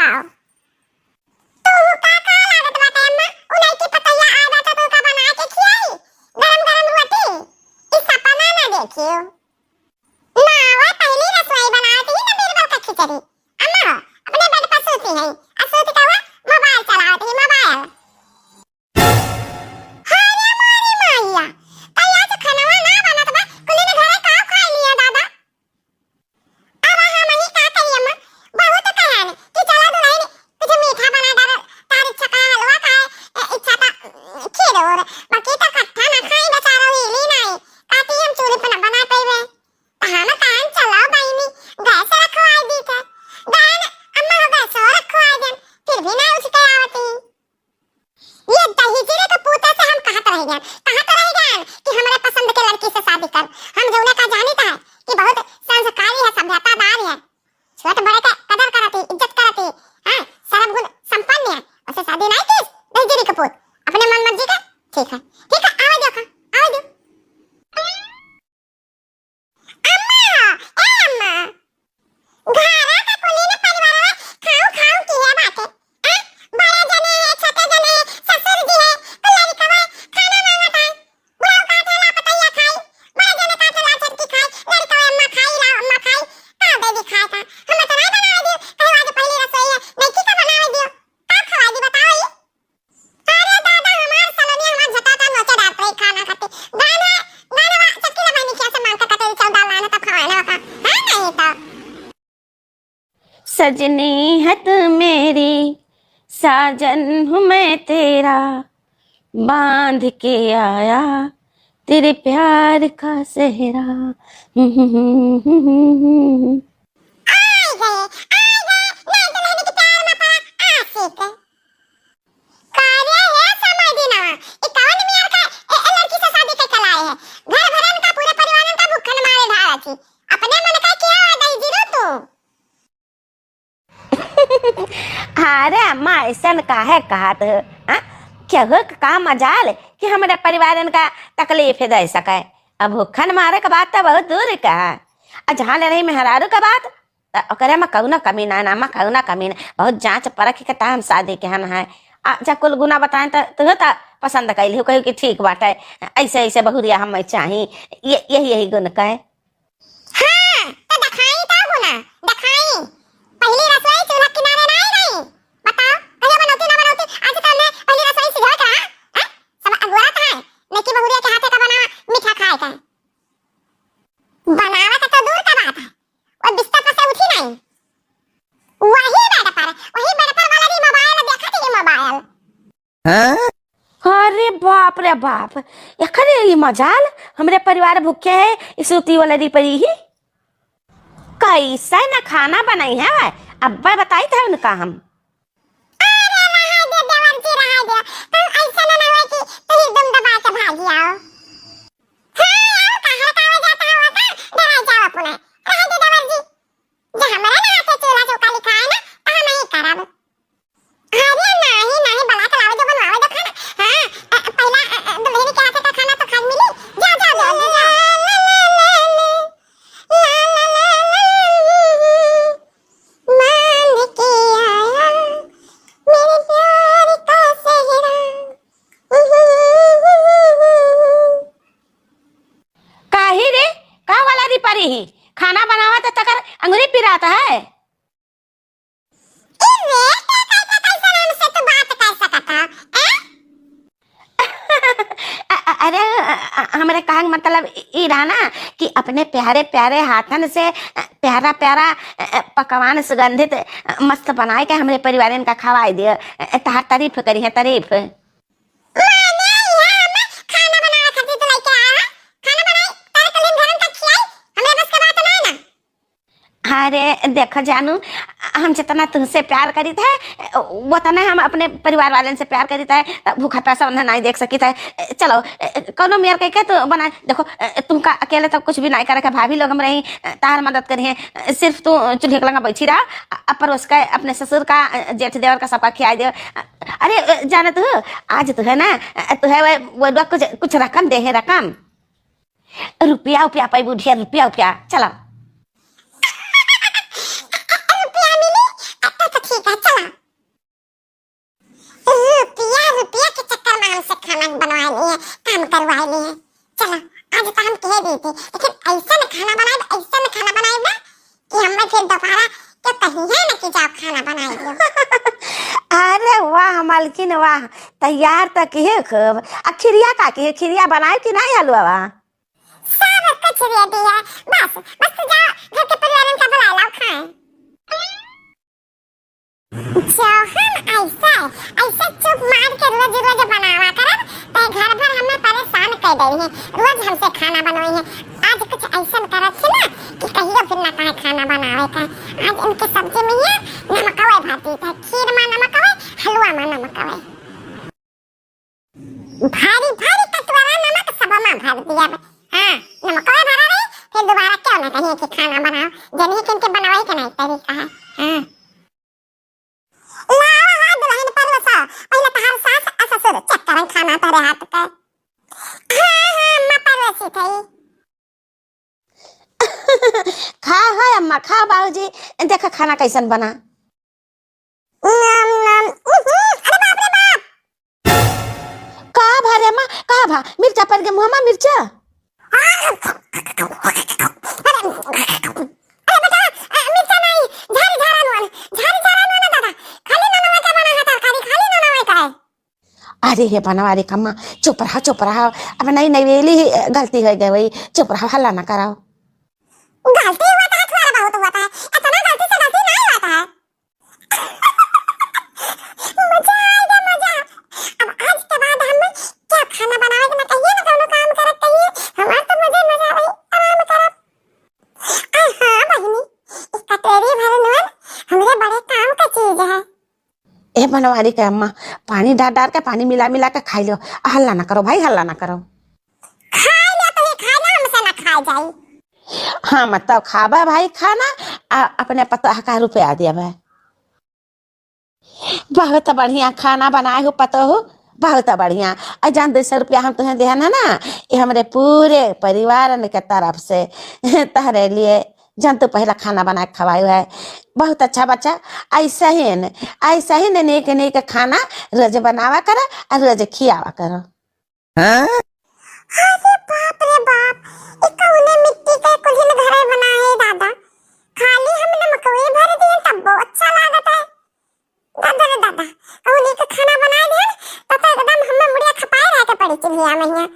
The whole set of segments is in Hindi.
खियाओ। तू का लागत बाटे अम्मा, उन्हीं की पतैया आदा तो तू का बना के खियाई गरम गरम रोटी। इस सपना ना देखियो ना, वो पहली रसोई बनाती ही ना बीरबल का खिचड़ी। अम्मा अपने बेड पर सोती है, असोती का मोबाइल चलावती है मोबाइल। हाय रे मारी माईया, तैया से खाना ना बनत बा, कुली ने घरे का खा लिया दादा। अब हम ही का करी अम्मा, बहुत कहन कि चला दुल्हन कुछ मीठा बना दर, तार इच्छा का हलवा खाए, इच्छा का खीर और बाकी तो कट्ठा ना खाई बेचारा हिली नहीं, काती हम चूल्हे पर ना बना पाइबे। हम कान चलाओ बहिनी, गैस रखवाई दी था गान, अम्मा हो गैस रखवाई देन, फिर भी ना उठ के आवती। ये दही जीरे का पूता से हम कहत रह गए कि हमारे पसंद के लड़की से शादी कर। हम जौने का जानीता है कि बहुत संस्कारी है, सभ्यतादार है, छोट बड़े का कदर करती, इज्जत करती, हां सर्व गुण संपन्न है, उसे शादी नहीं की दही जीरे का पूत अपने मन मर्जी का। ठीक है आवे देखो आवे दो। अम्मा ए अम्मा, घरा का कुली ने परिवार में खाऊ खाऊ की है बातें। बड़े जने है, छोटे जने है, ससुर जी है, कुल्हाड़ी कवा खाना मांगता है, बुढ़ाऊ का ठेला पतैया खाई, बड़े जने का ठेला चटकी खाई, लड़का अम्मा खाई ला अम्मा खाई, का बेबी खाया था हम तो नहीं बनावे दियो, कहीं आज पहली रसोई है नहीं की का बनावे दियो, का खवाई दी बताओ ये। अरे दादा हमार सलोनी हमार झटाटा नोचे डाट रही खाना खाते गाना गाना चटकी ला बहनी क्या से मांग का कते चौदा लाना तब खवाना का है नहीं तो। सजनी है तू मेरी, साजन हूँ मैं तेरा, बांध के आया तेरे प्यार का सेहरा। आई गए नहीं दुल्हन के प्यार में पड़ा आशिक। कार्य है समय देना, ये कौन मियां का लड़की से शादी के चलाए है, घर भरन का पूरे परिवारन का भूखन मारे ढाला छी, अपने मन का क्या है दई जीरो तू। अरे अम्मा ऐसा काहे कहत हाँ? क्या हो का मजाल कि हमारे परिवारन का तकलीफ दे सके। अब भूखन मारे का बात तो बहुत दूर का, और जहाँ ले रही मेहरारू का बात करे में कहू ना कमी ना नामा कहू ना कमी ना, बहुत जांच परख के हम शादी के हन है। अच्छा कुल गुना बताएं तो तुह तो पसंद कैली हो, कहू कि ठीक बाटे ऐसे ऐसे बहुरिया हम चाही, ये यही गुण कहे। हां तो दिखाई ता गुना दिखाई, पहली रसोई चूल्हा किनारे नहीं रही, बताओ कहियो बनौती ना बनौती, आज तो हमने पहली रसोई सिखा का है, सब अगुआ था नेकी बहुरिया के हाथे का बना मीठा खाए का बनावा तो दूर का बात है, वो बिस्तर पर से उठी नहीं, वही बेड पर वाला भी मोबाइल देखा थी मोबाइल। अरे बाप रे बाप, एखने ये मजाल हमरे परिवार भूखे है इस रुती वाला दी परी ही कैसा ना खाना बनाई है अब्बा बताई था उनका हम। अरे रहा दे देवर जी रहा दे, तुम ऐसा ना हो कि तुम दम दबा के भागी आओ। हां कहां का हो जाता है का डरा जाओ अपने, रहा दे देवर जी, जे हमारे ना हाथे चूल्हा चौका लिखा है ना तो हम ही करब। अरे नहीं बला के लावे जो बनवावे दो खाना। हां पहला दुल्हन के हाथे का खाना तो खा मिली, जा जा ला ला ला मान के आया मेरे प्यार का सेहरा। काहे रे का वाला दी परी ही खाना बनावा तो तकर अंगुरी पिराता है। अरे हमारे कहा मतलब ये रहा ना कि अपने प्यारे प्यारे हाथन से प्यारा प्यारा पकवान सुगंधित मस्त बनाए के हमारे परिवार का खवाई दिया, तार तारीफ करी है तारीफ। अरे देखो जानू हम जितना तुमसे प्यार करी थे वो तो हम अपने परिवार वाले से प्यार करी थे, भूखा पैसा नहीं देख सकी थे। चलो कोनो मेयर कह तो बना देखो, तुमका अकेले तो कुछ भी नहीं करे के, भाभी लोग हम रही तार मदद करी, सिर्फ तू चूल्हे लगा बैठी रहा पर उसका अपने ससुर का जेठ देवर का सबका खिया दे। अरे जाना तू आज तू है ना तू है वो कुछ रकम दे है, रकम रुपया उपया पाई बुढ़िया रुपया उपया। चलो रुपया मिली तो ठीक है चला। फिर दोबारा तो कहीं है ना कि जाओ खाना बनाइए। अरे वाह मालकिन वाह, तैयार तक है खूब। आ खिरिया का की खिरिया बनाए कि नहीं हलवा? सब कुछ रेडी है, बस बस तो जाओ घर के परिवार का बुला लाओ खाएं। जो हम ऐसे चुप मार के रोज रोज बनावा करब ते घर भर हमें परेशान कर दई है। रोज हमसे खाना बनवाई है, आज कुछ ऐसा करत है ना कि कहियो फिर ना कहे खाना बनावे का। आज इनके सब्जी में ये नमकवे भाती था, खीर में नमकवे, हलवा में नमकवे, भारी भारी कटोरा नमक सब में भर दिया। हाँ नमकवे भरा रही, फिर दोबारा क्यों ना कहिए कि खाना बनाओ, जनी के इनके बनावे के नहीं तरीका है। हाँ लावा हाथ दुल्हन पर वसा, पहले तहार सास आ ससुर चेक करन खाना तोरे हाथ का। हाँ मैं परवसी थई। खा है अम्मा, खा बाबूजी, देखा खाना कैसन बना। नम नम अरे बाप रे बाप। का भा रे अम्मा, का भा? मिर्चा पड़ के मुंह में मिर्चा? अरे बेटा मिर्चा नहीं, झारी झारा नोन दादा, खाली ननवा के बना है तरकारी, खाली ननवा का है। अरे हे बनवारी कम्मा, चुप रहा। अब नहीं वेली गलती हो गई वही, चुप रहा, हल्ला ना कराओ। गलती हुआ था थोड़ा बहुत हुआ था, इतना गलती से गलती नहीं हुआ था। मजा आएगा मजा। अब आज के बाद हम क्या खाना बनावे ना कहिए ना कोनो काम करत कहिए, हमार तो मजा भाई आराम करब। हाँ बहिनी, इस कटोरी भर नून हमरे बड़े काम का चीज है। ए बनवारी के अम्मा, पानी डाल के पानी मिला के खाई लो, हल्ला ना करो भाई, हल्ला ना करो। खाई लो तो ये खाई लो, हमसे ना खाई जाई। हाँ मतलब खाबा भाई खाना, अपने पता का रुपया दिया भाई। बहुत बढ़िया खाना बनाए हो, पता हो बहुत बढ़िया। जान 200 रुपया हम तुम्हें देना ना, ये हमारे पूरे परिवार के तरफ से तहरे लिए, जन तो पहला खाना बना के खवायो है। बहुत अच्छा बच्चा, ऐसा ही न नेक खाना रोज बनावा करो और रोज खियावा करो। अरे बाप रे बाप, इकौने मिट्टी के कुल्हिन घरे बनाए दादा, खाली हम नमकवे भर दिए तब बहुत अच्छा लागत है। दादा रे दादा, कौनी के खाना बनाए दिए तो एकदम हमें मुड़िया खपाए रह के पड़ी चिल्हिया में।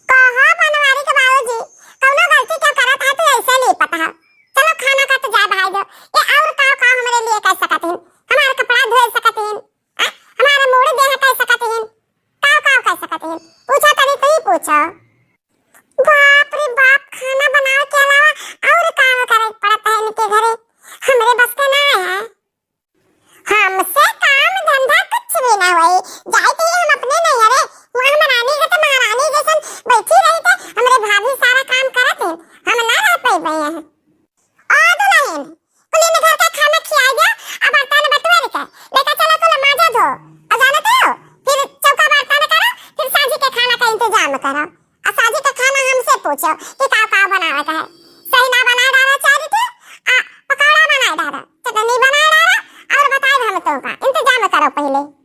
कहा बनवारी के बाबूजी, कौनो गलती क्या करत है तो ऐसे नहीं पता है। चलो खाना का तो जा भाई दो, ये और का हमारे लिए कर सकत हैं, हमारा कपड़ा धो सकत हैं, हमारा मुड़ी देह कर सकत हैं, का कर सकत हैं, पूछा तनी तो ही पूछो। बाप रे बाप, खाना बनाने के अलावा और काम करे पड़ता है इनके घरे, हमरे बस के ना है। हमसे काम धंधा कुछ भी ना होई, जाते ही हम अपने नैहरे वहां महारानी के तो महारानी जैसन बैठी रही थे, हमरे भाभी सारा काम करत हैं, हम ना रह पाई भैया हैं। आ दुल्हन, कुली ने घर का खाना खिया दिया, अब बर्तन बटुआ के लेकर चलो कुल माजा धो, और जानते हो फिर चौका बर्तन करो, फिर साजी के खाना का इंतजाम करो, और साजी का खाना हमसे पूछो कि का बनावत है। सही ना बना डाला चारी थे, पकौड़ा बना डाला, चटनी बना डाला, और बताए हम तो का इंतजाम करो पहले।